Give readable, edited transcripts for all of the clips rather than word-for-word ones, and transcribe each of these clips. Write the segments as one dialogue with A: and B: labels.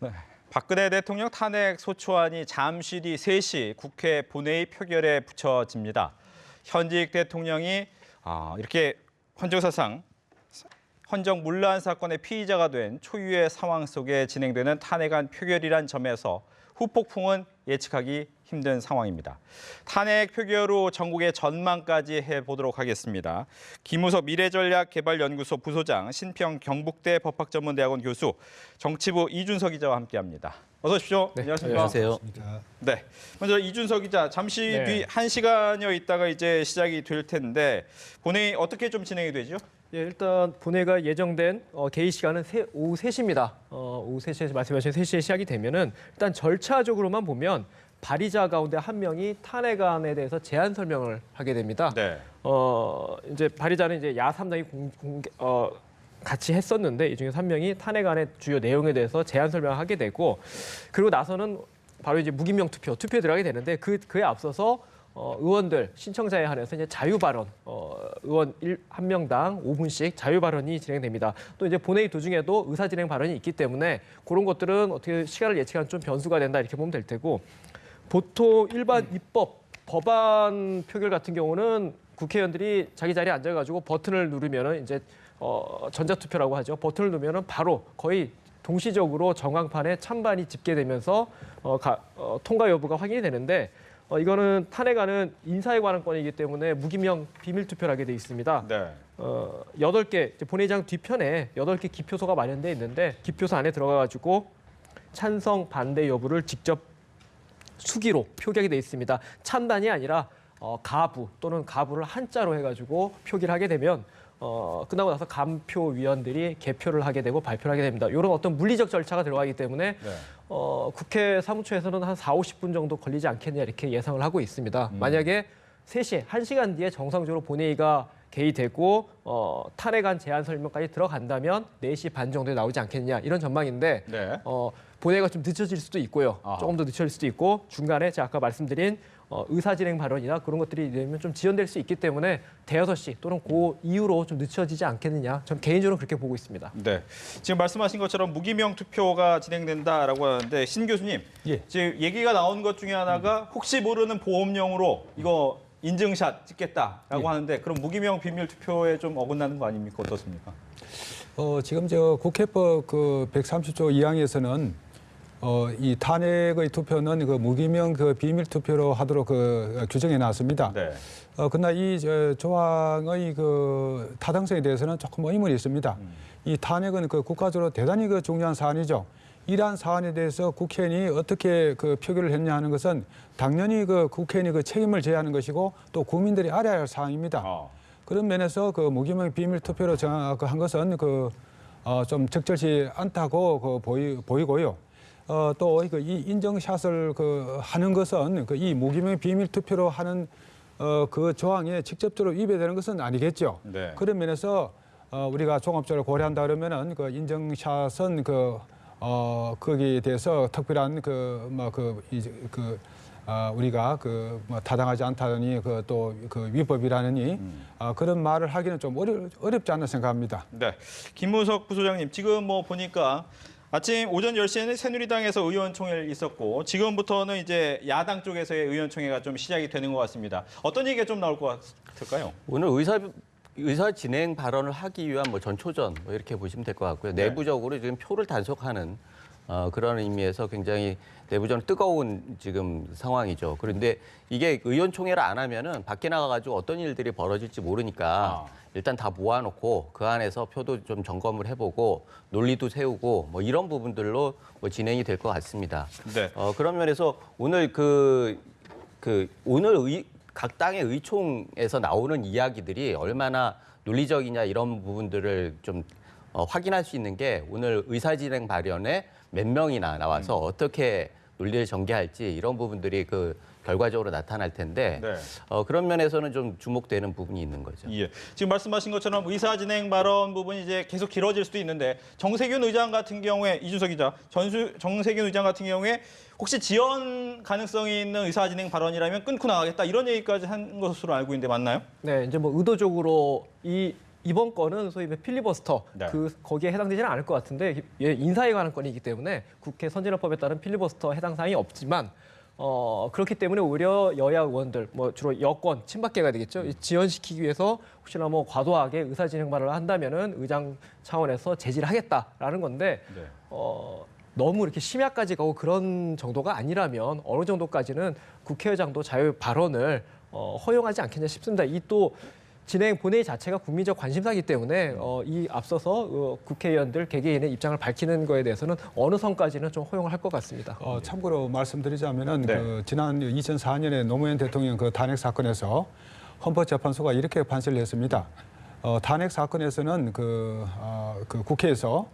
A: 네. 박근혜 대통령 탄핵 소추안이 잠시 뒤 3시 국회 본회의 표결에 붙여집니다. 현직 대통령이 이렇게 헌정사상 헌정 문란 사건의 피의자가 된 초유의 상황 속에 진행되는 탄핵안 표결이란 점에서 후폭풍은 예측하기 힘든 상황입니다. 탄핵 표결로 전국의 전망까지 해보도록 하겠습니다. 김우석 미래전략개발연구소 부소장, 신평 경북대 법학전문대학원 교수, 정치부 이준석 기자와 함께합니다. 어서 오십시오.
B: 네,
A: 안녕하십니까?
B: 안녕하세요.
A: 네, 먼저 이준석 기자, 잠시 뒤 1시간여 있다가 이제 시작이 될 텐데 본회의 어떻게 좀 진행이 되죠?
B: 예, 일단 본회의가 예정된 개의 시간은 오후 3시입니다. 오후 3시에 말씀하신 3시에 시작이 되면은 일단 절차적으로만 보면 발의자 가운데 한 명이 탄핵안에 대해서 제안 설명을 하게 됩니다.
A: 네.
B: 이제 발의자는 이제 야3당이 같이 했었는데 이 중에 한 명이 탄핵안의 주요 내용에 대해서 제안 설명을 하게 되고 그리고 나서는 바로 이제 무기명 투표에 들어가게 되는데 그에 앞서서 의원들 신청자에 한해서 이제 자유 발언 의원 한 명당 5분씩 자유 발언이 진행됩니다. 또 이제 본회의 도중에도 의사 진행 발언이 있기 때문에 그런 것들은 어떻게 시간을 예측하는 좀 변수가 된다 이렇게 보면 될 테고 보통 일반 입법 법안 표결 같은 경우는 국회의원들이 자기 자리에 앉아가지고 버튼을 누르면은 이제 전자투표라고 하죠. 버튼을 누르면은 바로 거의 동시적으로 전광판에 찬반이 집계되면서 통과 여부가 확인이 되는데 이거는 탄핵안은 인사에 관한 건이기 때문에 무기명 비밀 투표를 하게 돼 있습니다.
A: 네.
B: 8개 본회의장 뒤편에 8개 기표소가 마련돼 있는데 기표소 안에 들어가가지고 찬성 반대 여부를 직접 수기로 표기하게 돼 있습니다. 찬반이 아니라 가부 또는 가부를 한자로 해가지고 표기를 하게 되면 끝나고 나서 감표위원들이 개표를 하게 되고 발표를 하게 됩니다. 이런 어떤 물리적 절차가 들어가기 때문에
A: 네.
B: 국회 사무처에서는 한 40-50분 정도 걸리지 않겠냐 이렇게 예상을 하고 있습니다. 만약에 3시에 1시간 뒤에 정상적으로 본회의가 개의되고 탄핵안 제안 설명까지 들어간다면 4시 반 정도에 나오지 않겠냐 이런 전망인데
A: 네.
B: 본회의가 좀 늦춰질 수도 있고요. 조금 더 늦춰질 수도 있고 중간에 제가 아까 말씀드린 의사진행 발언이나 그런 것들이 되면 좀 지연될 수 있기 때문에 대여섯 시 또는 그 이후로 좀 늦춰지지 않겠느냐. 전 개인적으로 그렇게 보고 있습니다.
A: 네, 지금 말씀하신 것처럼 무기명 투표가 진행된다라고 하는데 신 교수님,
C: 예.
A: 지금 얘기가 나온 것 중에 하나가 혹시 모르는 보험용으로 이거 인증샷 찍겠다라고 하는데 그럼 무기명 비밀 투표에 좀 어긋나는 거 아닙니까? 어떻습니까?
C: 지금 저 국회법 그 130조 2항에서는 이 탄핵의 투표는 그 무기명 그 비밀 투표로 하도록 그 규정해 놨습니다.
A: 네.
C: 그러나 이 조항의 그 타당성에 대해서는 조금 의문이 있습니다. 이 탄핵은 그 국가적으로 대단히 그 중요한 사안이죠. 이러한 사안에 대해서 국회의원이 어떻게 그 표결을 했냐 하는 것은 당연히 그 국회의원이 그 책임을 져야 하는 것이고 또 국민들이 알아야 할 사항입니다. 그런 면에서 그 무기명 비밀 투표로 한 것은 좀 적절치 않다고 보이고요. 또 이 인증샷을 하는 것은 이 무기명 비밀 투표로 하는 그 조항에 직접적으로 위배되는 것은 아니겠죠.
A: 네.
C: 그런 면에서 우리가 종합적으로 고려한다 그러면은 그 인증샷은 거기에 대해서 특별한 우리가 타당하지 않다더니 또 위법이라느니 그런 말을 하기는 좀 어렵지 않나 생각합니다.
A: 네, 김우석 부소장님, 지금 뭐 보니까 아침 오전 10시에는 새누리당에서 의원총회를 있었고 지금부터는 이제 야당 쪽에서의 의원총회가 좀 시작이 되는 것 같습니다. 어떤 얘기가 좀 나올 것 같을까요?
D: 오늘 의사 진행 발언을 하기 위한 전초전 이렇게 보시면 될 것 같고요.
A: 네.
D: 내부적으로 지금 표를 단속하는 그런 의미에서 굉장히 내부적으로 뜨거운 지금 상황이죠. 그런데 이게 의원총회를 안 하면은 밖에 나가가지고 어떤 일들이 벌어질지 모르니까 일단 다 모아놓고 그 안에서 표도 좀 점검을 해보고 논리도 세우고 이런 부분들로 진행이 될 것 같습니다.
A: 네.
D: 그런 면에서 오늘 오늘 각 당의 의총에서 나오는 이야기들이 얼마나 논리적이냐 이런 부분들을 좀 확인할 수 있는 게 오늘 의사진행 발언에 몇 명이나 나와서 어떻게 논리를 전개할지 이런 부분들이 결과적으로 나타날 텐데
A: 네.
D: 그런 면에서는 좀 주목되는 부분이 있는 거죠.
A: 예. 지금 말씀하신 것처럼 의사진행 발언 부분이 이제 계속 길어질 수도 있는데 정세균 의장 같은 경우에 이준석 기자, 정세균 의장 같은 경우에 혹시 지연 가능성이 있는 의사진행 발언이라면 끊고 나가겠다 이런 얘기까지 한 것으로 알고 있는데 맞나요?
B: 네, 이제 의도적으로 이 이번 건은 소위 필리버스터
A: 네.
B: 거기에 해당되지는 않을 것 같은데 인사에 관한 건이기 때문에 국회 선진화법에 따른 필리버스터 해당 사항이 없지만 그렇기 때문에 오히려 여야 의원들 주로 여권 친박계가 되겠죠. 지연시키기 위해서 혹시나 과도하게 의사진행발언을 한다면은 의장 차원에서 제지를 하겠다라는 건데
A: 네.
B: 너무 이렇게 심야까지 가고 그런 정도가 아니라면 어느 정도까지는 국회의장도 자유 발언을 허용하지 않겠냐 싶습니다. 이 또 진행 본회의 자체가 국민적 관심사이기 때문에 이 앞서서 국회의원들 개개인의 입장을 밝히는 거에 대해서는 어느 선까지는 좀 허용을 할 것 같습니다.
C: 참고로 말씀드리자면은
A: 네.
C: 그 지난 2004년에 노무현 대통령 그 탄핵 사건에서 헌법재판소가 이렇게 판시를 했습니다. 탄핵 사건에서는 그 국회에서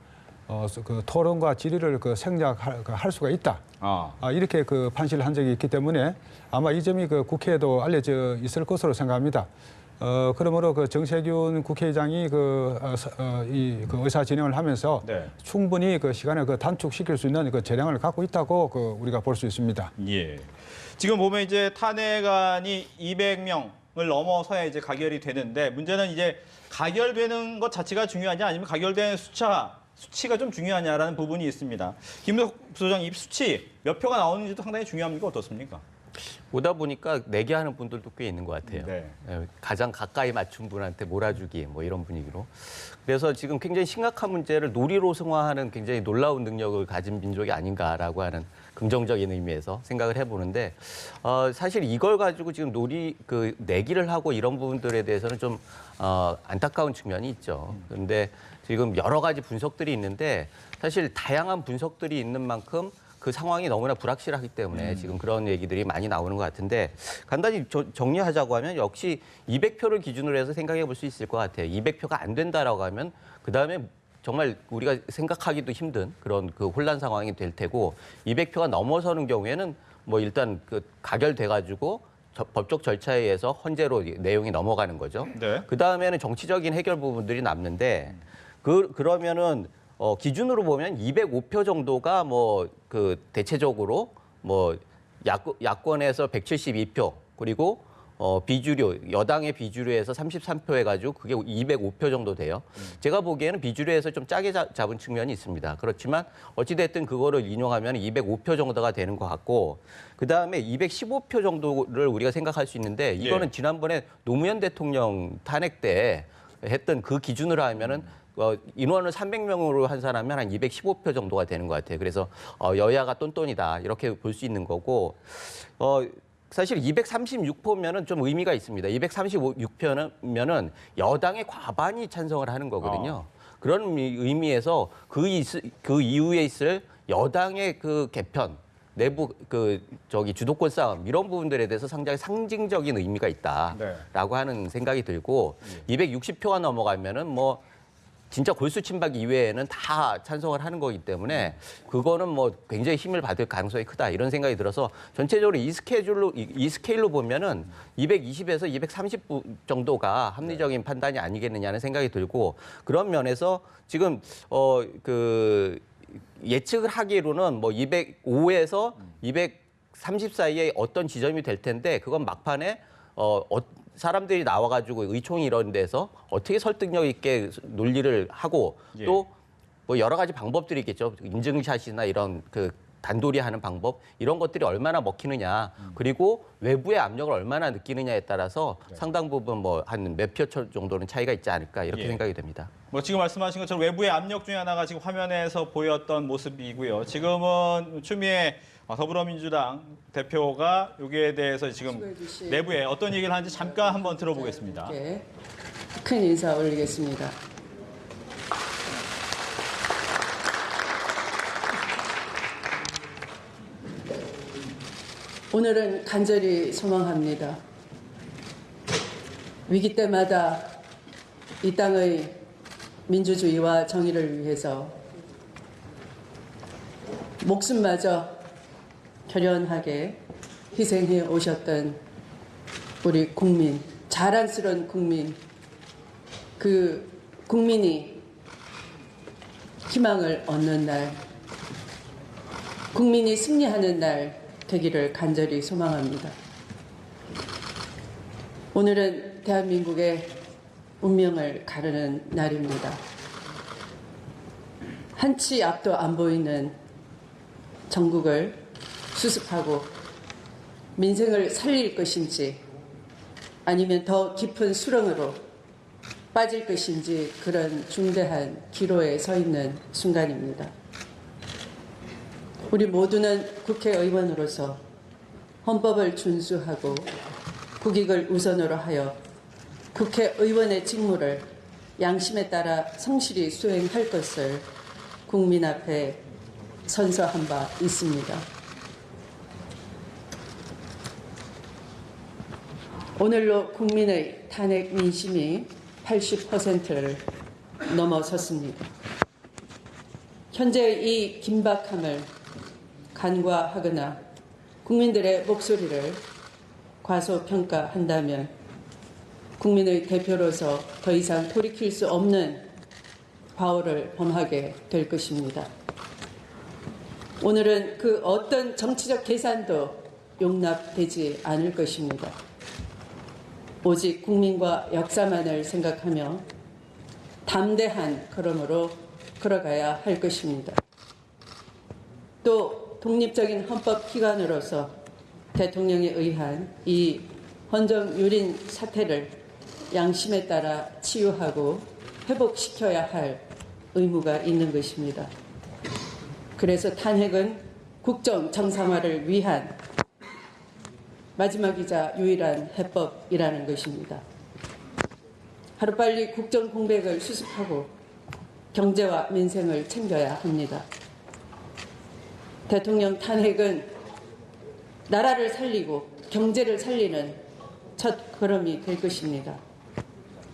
C: 그 토론과 질의를 생략할 수가 있다. 이렇게 그 판시를 한 적이 있기 때문에 아마 이 점이 그 국회에도 알려져 있을 것으로 생각합니다. 그러므로 그 정세균 국회의장이 이 의사 진행을 하면서
A: 네.
C: 충분히 그 시간을 단축시킬 수 있는 그 재량을 갖고 있다고 우리가 볼 수 있습니다.
A: 예. 지금 보면 이제 탄핵안이 200명을 넘어서야 이제 가결이 되는데 문제는 이제 가결되는 것 자체가 중요하냐 아니면 가결된 수치가 좀 중요하냐라는 부분이 있습니다. 김덕 부소장 이 수치 몇 표가 나오는지도 상당히 중요합니까? 어떻습니까?
D: 오다 보니까 내기하는 분들도 꽤 있는 것 같아요.
A: 네.
D: 가장 가까이 맞춘 분한테 몰아주기 이런 분위기로. 그래서 지금 굉장히 심각한 문제를 놀이로 승화하는 굉장히 놀라운 능력을 가진 민족이 아닌가라고 하는 긍정적인 의미에서 생각을 해보는데 사실 이걸 가지고 지금 내기를 하고 이런 부분들에 대해서는 좀 안타까운 측면이 있죠. 그런데 지금 여러 가지 분석들이 있는데 사실 다양한 분석들이 있는 만큼 그 상황이 너무나 불확실하기 때문에 지금 그런 얘기들이 많이 나오는 것 같은데 간단히 정리하자고 하면 역시 200표를 기준으로 해서 생각해 볼 수 있을 것 같아요. 200표가 안 된다라고 하면 그다음에 정말 우리가 생각하기도 힘든 그런 그 혼란 상황이 될 테고 200표가 넘어서는 경우에는 일단 가결돼 가지고 법적 절차에 의해서 헌재로 내용이 넘어가는 거죠.
A: 네.
D: 그다음에는 정치적인 해결 부분들이 남는데 그러면은 기준으로 보면 205표 정도가 대체적으로 야권에서 172표 그리고 비주류 여당의 비주류에서 33표 해가지고 그게 205표 정도 돼요. 제가 보기에는 비주류에서 좀 짜게 잡은 측면이 있습니다. 그렇지만 어찌됐든 그거를 인용하면 205표 정도가 되는 것 같고 그 다음에 215표 정도를 우리가 생각할 수 있는데 이거는 지난번에 노무현 대통령 탄핵 때 했던 그 기준으로 하면은 인원을 300명으로 한 사람은 한 215표 정도가 되는 것 같아요. 그래서 여야가 똔똔이다 이렇게 볼 수 있는 거고 사실 236표면은 좀 의미가 있습니다. 236표면은 여당의 과반이 찬성을 하는 거거든요. 그런 의미에서 그 이후에 있을 여당의 그 개편 내부 주도권 싸움 이런 부분들에 대해서 상당히 상징적인 의미가 있다라고 하는 생각이 들고 260표가 넘어가면은 진짜 골수 침박 이외에는 다 찬성을 하는 거기 때문에 그거는 굉장히 힘을 받을 가능성이 크다 이런 생각이 들어서 전체적으로 이 스케일로 보면은 220에서 230 정도가 합리적인 판단이 아니겠느냐는 생각이 들고 그런 면에서 지금 예측을 하기로는 205에서 230 사이에 어떤 지점이 될 텐데 그건 막판에 사람들이 나와가지고 의총이 이런 데서 어떻게 설득력 있게 논리를 하고 또 여러 가지 방법들이 있겠죠. 인증샷이나 이런 단도리하는 방법 이런 것들이 얼마나 먹히느냐 그리고 외부의 압력을 얼마나 느끼느냐에 따라서 상당 부분 한 몇 표 정도는 차이가 있지 않을까 이렇게 생각이 됩니다.
A: 지금 말씀하신 것처럼 외부의 압력 중에 하나가 지금 화면에서 보였던 모습이고요. 지금은 추미애 더불어민주당 대표가 여기에 대해서 지금 내부에 어떤 얘기를 하는지 잠깐 한번 들어보겠습니다.
E: 큰 인사 올리겠습니다. 오늘은 간절히 소망합니다. 위기 때마다 이 땅의 민주주의와 정의를 위해서 목숨마저 결연하게 희생해 오셨던 우리 국민, 자랑스러운 국민, 그 국민이 희망을 얻는 날, 국민이 승리하는 날 되기를 간절히 소망합니다. 오늘은 대한민국의 운명을 가르는 날입니다. 한치 앞도 안 보이는 정국을 수습하고 민생을 살릴 것인지 아니면 더 깊은 수렁으로 빠질 것인지 그런 중대한 기로에 서 있는 순간입니다. 우리 모두는 국회의원으로서 헌법을 준수하고 국익을 우선으로 하여 국회의원의 직무를 양심에 따라 성실히 수행할 것을 국민 앞에 선서한 바 있습니다. 오늘로 국민의 탄핵 민심이 80%를 넘어섰습니다. 현재의 이 긴박함을 간과하거나 국민들의 목소리를 과소평가한다면 국민의 대표로서 더 이상 돌이킬 수 없는 과오를 범하게 될 것입니다. 오늘은 그 어떤 정치적 계산도 용납되지 않을 것입니다. 오직 국민과 역사만을 생각하며 담대한 걸음으로 걸어가야 할 것입니다. 또 독립적인 헌법기관으로서 대통령에 의한 이 헌정유린 사태를 양심에 따라 치유하고 회복시켜야 할 의무가 있는 것입니다. 그래서 탄핵은 국정 정상화를 위한 마지막이자 유일한 해법이라는 것입니다. 하루빨리 국정 공백을 수습하고 경제와 민생을 챙겨야 합니다. 대통령 탄핵은 나라를 살리고 경제를 살리는 첫 걸음이 될 것입니다.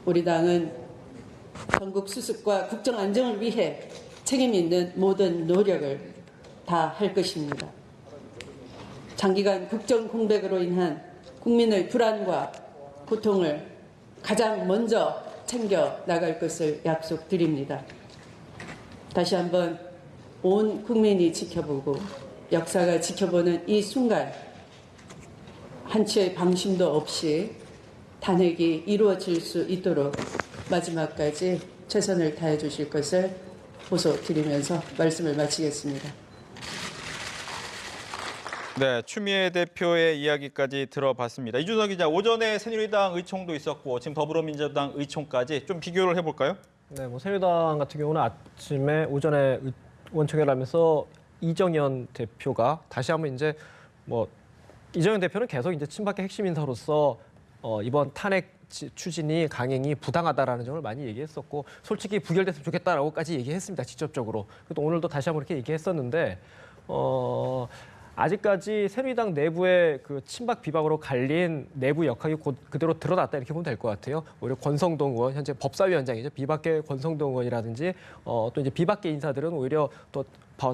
E: 우리 당은 전국 수습과 국정 안정을 위해 책임 있는 모든 노력을 다 할 것입니다. 장기간 국정 공백으로 인한 국민의 불안과 고통을 가장 먼저 챙겨 나갈 것을 약속드립니다. 다시 한번 온 국민이 지켜보고 역사가 지켜보는 이 순간 한치의 방심도 없이 탄핵이 이루어질 수 있도록 마지막까지 최선을 다해 주실 것을 호소드리면서 말씀을 마치겠습니다.
A: 네, 추미애 대표의 이야기까지 들어봤습니다. 이준석 기자, 오전에 새누리당 의총도 있었고 지금 더불어민주당 의총까지 좀 비교를 해볼까요?
B: 네, 뭐 새누리당 같은 경우는 아침에 오전에 의원총회를 하면서 이정현 대표가 다시 한번 이제 뭐 이정현 대표는 계속 이제 친박계 핵심 인사로서 이번 탄핵 추진이 강행이 부당하다라는 점을 많이 얘기했었고 솔직히 부결됐으면 좋겠다라고까지 얘기했습니다. 직접적으로. 그래도 오늘도 다시 한번 이렇게 얘기했었는데 아직까지 새누리당 내부의 그 친박 비박으로 갈린 내부 역학이 그대로 드러났다 이렇게 보면 될 것 같아요. 오히려 권성동 의원 현재 법사위원장이죠. 비박계 권성동 의원이라든지 또 이제 비박계 인사들은 오히려 또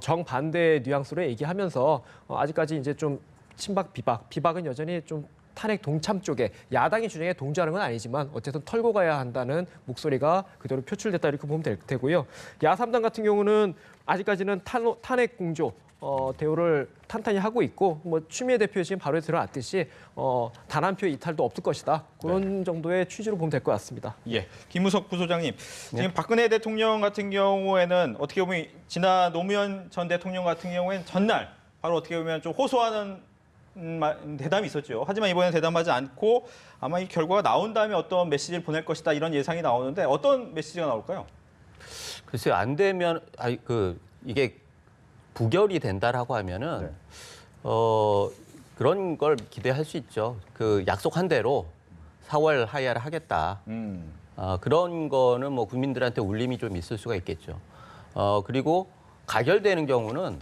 B: 정반대의 뉘앙스로 얘기하면서 아직까지 이제 좀 친박 비박은 여전히 좀 탄핵 동참 쪽에 야당이 주장에 동조하는 건 아니지만 어쨌든 털고 가야 한다는 목소리가 그대로 표출됐다 이렇게 보면 되고요. 야3당 같은 경우는 아직까지는 탄핵 공조 대우를 탄탄히 하고 있고 뭐 추미애 대표 지금 바로 드러났듯이 단 한 표의 이탈도 없을 것이다. 그런 정도의 취지로 보면 될 것 같습니다.
A: 예, 김우석 부소장님, 지금 박근혜 대통령 같은 경우에는 어떻게 보면 지난 노무현 전 대통령 같은 경우에는 전날 바로 어떻게 보면 좀 호소하는 대담이 있었죠. 하지만 이번엔 대담하지 않고 아마 이 결과가 나온 다음에 어떤 메시지를 보낼 것이다 이런 예상이 나오는데 어떤 메시지가 나올까요?
D: 글쎄요, 안 되면 이게 부결이 된다라고 하면은 그런 걸 기대할 수 있죠. 그 약속한 대로 4월 하야를 하겠다. 그런 거는 뭐 국민들한테 울림이 좀 있을 수가 있겠죠. 그리고 가결되는 경우는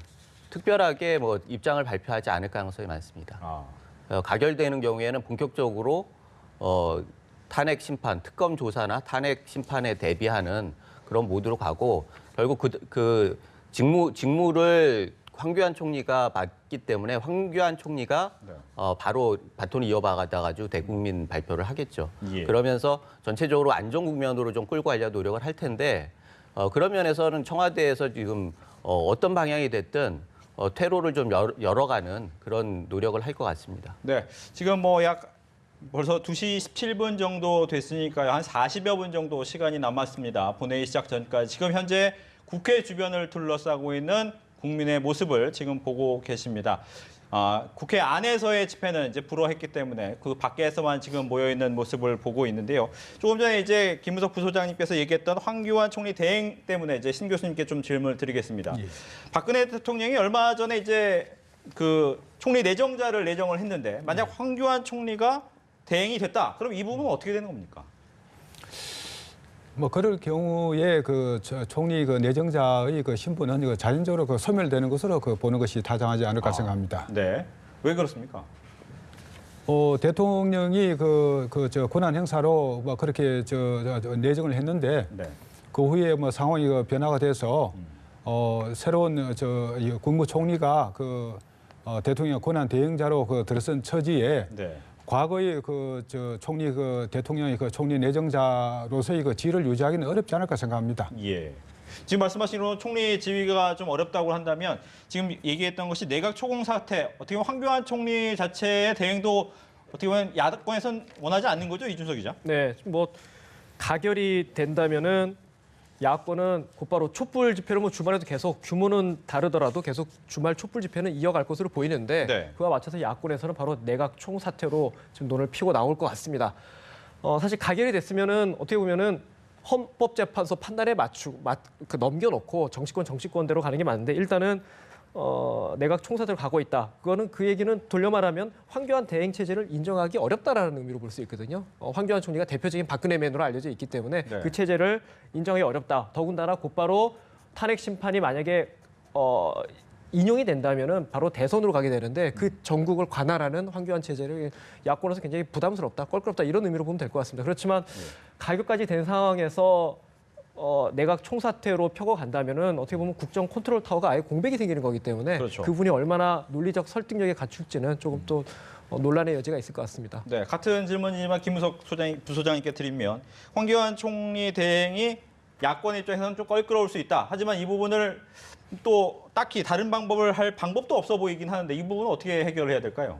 D: 특별하게 뭐 입장을 발표하지 않을 가능성이 많습니다. 가결되는 경우에는 본격적으로 탄핵 심판, 특검 조사나 탄핵 심판에 대비하는 그런 모드로 가고 결국 그 직무를 황교안 총리가 맡기 때문에 황교안 총리가 바로 바톤을 이어받아가지고 대국민 발표를 하겠죠.
A: 예.
D: 그러면서 전체적으로 안정 국면으로 좀 끌고 가려고 노력을 할 텐데 그런 면에서는 청와대에서 지금 어떤 방향이 됐든 퇴로를 좀 열어가는 그런 노력을 할 것 같습니다.
A: 네, 지금 뭐 약 벌써 2시 17분 정도 됐으니까요. 한 40여 분 정도 시간이 남았습니다. 본회의 시작 전까지. 지금 현재 국회 주변을 둘러싸고 있는 국민의 모습을 지금 보고 계십니다. 국회 안에서의 집회는 이제 불허했기 때문에 그 밖에서만 지금 모여 있는 모습을 보고 있는데요. 조금 전에 이제 김무석 부소장님께서 얘기했던 황교안 총리 대행 때문에 이제 신 교수님께 좀 질문을 드리겠습니다.
C: 예.
A: 박근혜 대통령이 얼마 전에 이제 그 총리 내정자를 내정을 했는데 만약 황교안 총리가 대행이 됐다. 그럼 이 부분은 어떻게 되는 겁니까?
C: 뭐 그럴 경우에 총리 내정자의 신분은 자연적으로 소멸되는 것으로 보는 것이 타당하지 않을까 생각합니다.
A: 네. 왜 그렇습니까?
C: 대통령이 권한 행사로 뭐 그렇게 내정을 했는데
A: 네.
C: 그 후에 뭐 상황이 변화가 돼서 새로운 이 국무총리가 대통령 권한 대행자로 들어선 처지에
A: 네.
C: 과거의 총리 대통령이 총리 내정자로서의 지위를 유지하기는 어렵지 않을까 생각합니다.
A: 예. 지금 말씀하신 대로 총리 지위가 좀 어렵다고 한다면 지금 얘기했던 것이 내각 초공 사태, 어떻게 보면 황교안 총리 자체의 대행도 어떻게 보면 야당권에서는 원하지 않는 거죠, 이준석 기자?
B: 네, 뭐 가결이 된다면은 야권은 곧바로 촛불 집회를 뭐 주말에도 계속 규모는 다르더라도 계속 주말 촛불 집회는 이어갈 것으로 보이는데
A: 네.
B: 그와 맞춰서 야권에서는 바로 내각 총사퇴로 지금 논을 피고 나올 것 같습니다. 사실 가결이 됐으면은 어떻게 보면은 헌법재판소 판단에 넘겨놓고 정치권대로 가는 게 맞는데 일단은 내각 총사퇴로 가고 있다. 그거는 그 얘기는 돌려 말하면 황교안 대행 체제를 인정하기 어렵다라는 의미로 볼 수 있거든요. 황교안 총리가 대표적인 박근혜맨으로 알려져 있기 때문에
A: 네.
B: 그 체제를 인정하기 어렵다. 더군다나 곧바로 탄핵 심판이 만약에 인용이 된다면은 바로 대선으로 가게 되는데 그 전국을 관할하는 황교안 체제를 야권에서 굉장히 부담스럽다, 껄끄럽다 이런 의미로 보면 될 것 같습니다. 그렇지만 가결까지 된 상황에서 내각 총사퇴로 펴고 간다면은 어떻게 보면 국정 컨트롤 타워가 아예 공백이 생기는 거기 때문에
A: 그렇죠.
B: 그분이 얼마나 논리적 설득력이 갖출지는 조금 또 논란의 여지가 있을 것 같습니다.
A: 네, 같은 질문이지만 김무석 부소장님께 드리면 황교안 총리 대행이 야권 입장에서는 좀 껄끄러울 수 있다. 하지만 이 부분을 또 딱히 다른 방법을 할 방법도 없어 보이긴 하는데 이 부분은 어떻게 해결을 해야 될까요?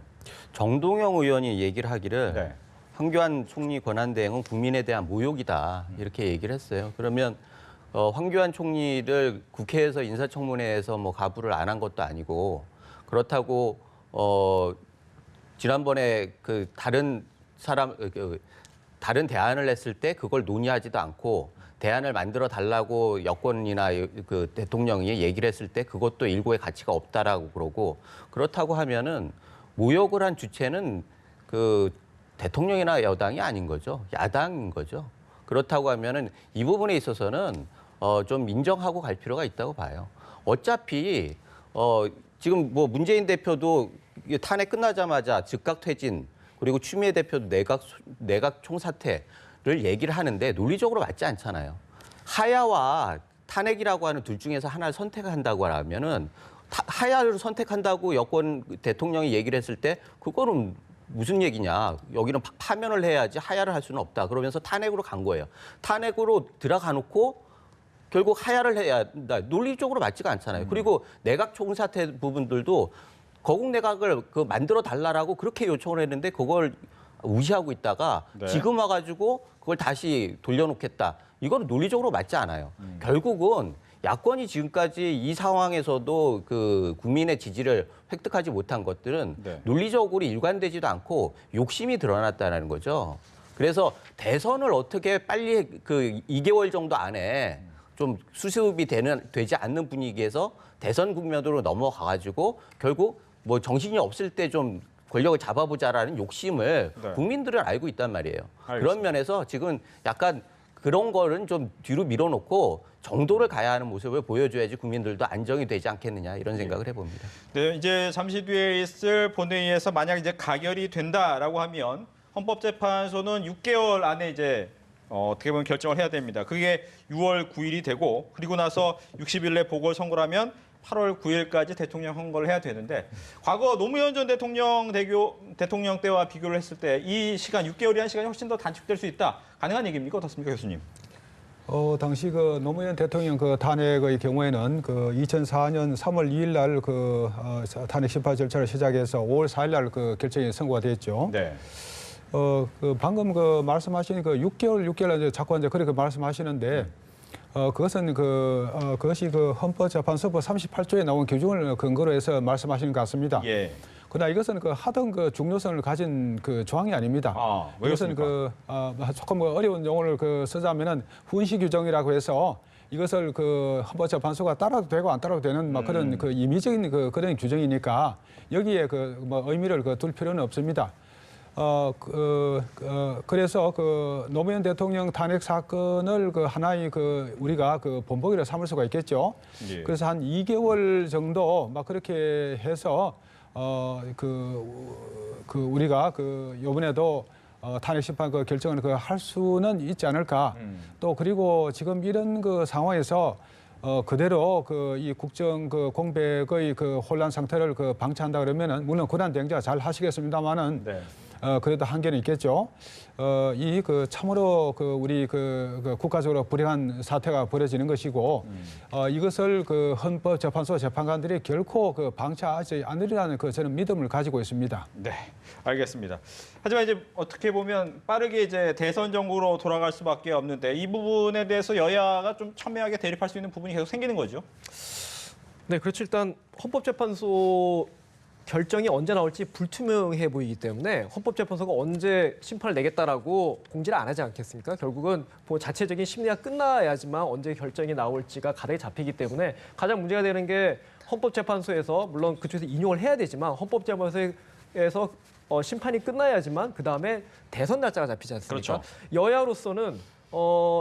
D: 정동영 의원이 얘기를 하기를
A: 네.
D: 황교안 총리 권한대행은 국민에 대한 모욕이다 이렇게 얘기를 했어요. 그러면 황교안 총리를 국회에서 인사청문회에서 뭐 가부를 안 한 것도 아니고 그렇다고 지난번에 다른 대안을 냈을 때 그걸 논의하지도 않고 대안을 만들어 달라고 여권이나 대통령이 얘기를 했을 때 그것도 일고의 가치가 없다라고 그러고 그렇다고 하면은 모욕을 한 주체는 대통령이나 여당이 아닌 거죠. 야당인 거죠. 그렇다고 하면은 이 부분에 있어서는 좀 인정하고 갈 필요가 있다고 봐요. 어차피 지금 뭐 문재인 대표도 탄핵 끝나자마자 즉각 퇴진 그리고 추미애 대표도 내각 총사퇴를 얘기를 하는데 논리적으로 맞지 않잖아요. 하야와 탄핵이라고 하는 둘 중에서 하나를 선택한다고 하면은 하야를 선택한다고 여권 대통령이 얘기를 했을 때 그거는 무슨 얘기냐. 여기는 파면을 해야지 하야를 할 수는 없다. 그러면서 탄핵으로 간 거예요. 탄핵으로 들어가 놓고 결국 하야를 해야 한다. 논리적으로 맞지가 않잖아요. 그리고 내각 총사퇴 부분들도 거국 내각을 만들어 달라라고 그렇게 요청을 했는데 그걸 무시하고 있다가
A: 네.
D: 지금 와가지고 그걸 다시 돌려놓겠다. 이거는 논리적으로 맞지 않아요. 결국은 야권이 지금까지 이 상황에서도 국민의 지지를 획득하지 못한 것들은
A: 네.
D: 논리적으로 일관되지도 않고 욕심이 드러났다는 거죠. 그래서 대선을 어떻게 빨리 2개월 정도 안에 좀 수습이 되지 않는 분위기에서 대선 국면으로 넘어가가지고 결국 뭐 정신이 없을 때 좀 권력을 잡아보자라는 욕심을
A: 네.
D: 국민들은 알고 있단 말이에요.
A: 알겠습니다.
D: 그런 면에서 지금 약간 그런 거는 좀 뒤로 밀어놓고 정도를 가야 하는 모습을 보여줘야지 국민들도 안정이 되지 않겠느냐 이런 생각을 해봅니다.
A: 네, 이제 잠시 뒤에 있을 본회의에서 만약 이제 가결이 된다라고 하면 헌법재판소는 6개월 안에 이제 어떻게 보면 결정을 해야 됩니다. 그게 6월 9일이 되고 그리고 나서 60일 내 보궐선거를 하면 8월 9일까지 대통령 선거를 해야 되는데 과거 노무현 전 대통령 때와 비교를 했을 때 이 시간 6개월이라는 시간이 훨씬 더 단축될 수 있다. 가능한 얘기입니까? 어떻습니까, 교수님?
C: 당시 노무현 대통령 탄핵의 경우에는 2004년 3월 2일 날 탄핵 심판 절차를 시작해서 5월 4일 날 결정이 선고가 됐죠.
A: 네.
C: 방금 말씀하신 6개월 이제 자꾸 이제 그렇게 말씀하시는데 그것은 그것이 헌법재판소법 38조에 나온 규정을 근거로 해서 말씀하시는 것 같습니다.
A: 예.
C: 그러나 이것은 하등 중요성을 가진 조항이 아닙니다.
A: 왜
C: 이것은
A: 그렇습니까?
C: 조금 어려운 용어를 쓰자면은 훈시 규정이라고 해서 이것을 헌법재판소가 따라도 되고 안 따라도 되는 그런 임의적인 그런 규정이니까 여기에 의미를 둘 필요는 없습니다. 그래서 노무현 대통령 탄핵 사건을 하나의 우리가 본보기로 삼을 수가 있겠죠.
A: 예.
C: 그래서 한 2개월 정도 그렇게 해서 우리가 이번에도 탄핵 심판 결정을 할 수는 있지 않을까. 또 그리고 지금 이런 상황에서 그대로 이 국정 공백의 혼란 상태를 방치한다 그러면은 물론 고난 대행자 잘 하시겠습니다만은
A: 네.
C: 그래도 한계는 있겠죠. 이 참으로 우리 국가적으로 불행한 사태가 벌어지는 것이고 이것을 헌법재판소 재판관들이 결코 방치하지 않으리라는 저는 믿음을 가지고 있습니다.
A: 네, 알겠습니다. 하지만 이제 어떻게 보면 빠르게 이제 대선 정국으로 돌아갈 수밖에 없는데 이 부분에 대해서 여야가 좀 첨예하게 대립할 수 있는 부분이 계속 생기는 거죠.
B: 네, 그렇죠. 일단 헌법재판소 결정이 언제 나올지 불투명해 보이기 때문에 헌법재판소가 언제 심판을 내겠다라고 공지를 안 하지 않겠습니까? 결국은 자체적인 심리가 끝나야지만 언제 결정이 나올지가 가닥이 잡히기 때문에 가장 문제가 되는 게 헌법재판소에서 물론 그쪽에서 인용을 해야 되지만 헌법재판소에서 심판이 끝나야지만 그다음에 대선 날짜가 잡히지 않습니까?
A: 그렇죠.
B: 여야로서는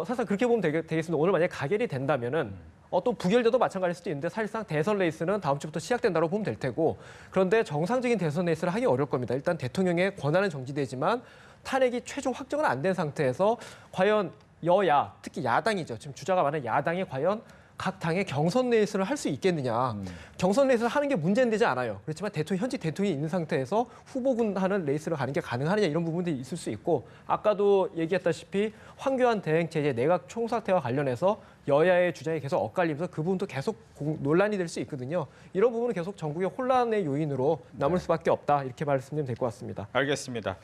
B: 사실상 그렇게 보면 되겠습니다. 오늘 만약에 가결이 된다면은 또 부결돼도 마찬가지일 수도 있는데 사실상 대선 레이스는 다음 주부터 시작된다고 보면 될 테고 그런데 정상적인 대선 레이스를 하기 어려울 겁니다. 일단 대통령의 권한은 정지되지만 탄핵이 최종 확정은 안 된 상태에서 과연 여야, 특히 야당이죠. 지금 주자가 많은 야당이 과연 각 당의 경선 레이스를 할 수 있겠느냐. 경선 레이스를 하는 게 문제는 되지 않아요. 그렇지만 현직 대통령이 있는 상태에서 후보군 하는 레이스를 가는 게 가능하느냐 이런 부분들이 있을 수 있고 아까도 얘기했다시피 황교안 대행체제 내각 총사태와 관련해서 여야의 주장이 계속 엇갈리면서 그 부분도 계속 논란이 될 수 있거든요. 이런 부분은 계속 전국의 혼란의 요인으로 남을 수밖에 없다. 이렇게 말씀드리면 될 것 같습니다.
A: 알겠습니다.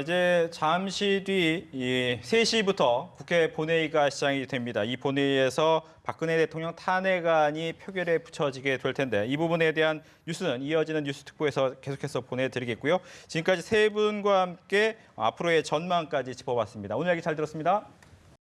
A: 이제 잠시 뒤 3시부터 국회 본회의가 시작이 됩니다. 이 본회의에서 박근혜 대통령 탄핵안이 표결에 붙여지게 될 텐데 이 부분에 대한 뉴스는 이어지는 뉴스 특보에서 계속해서 보내드리겠고요. 지금까지 세 분과 함께 앞으로의 전망까지 짚어봤습니다. 오늘 얘기 잘 들었습니다.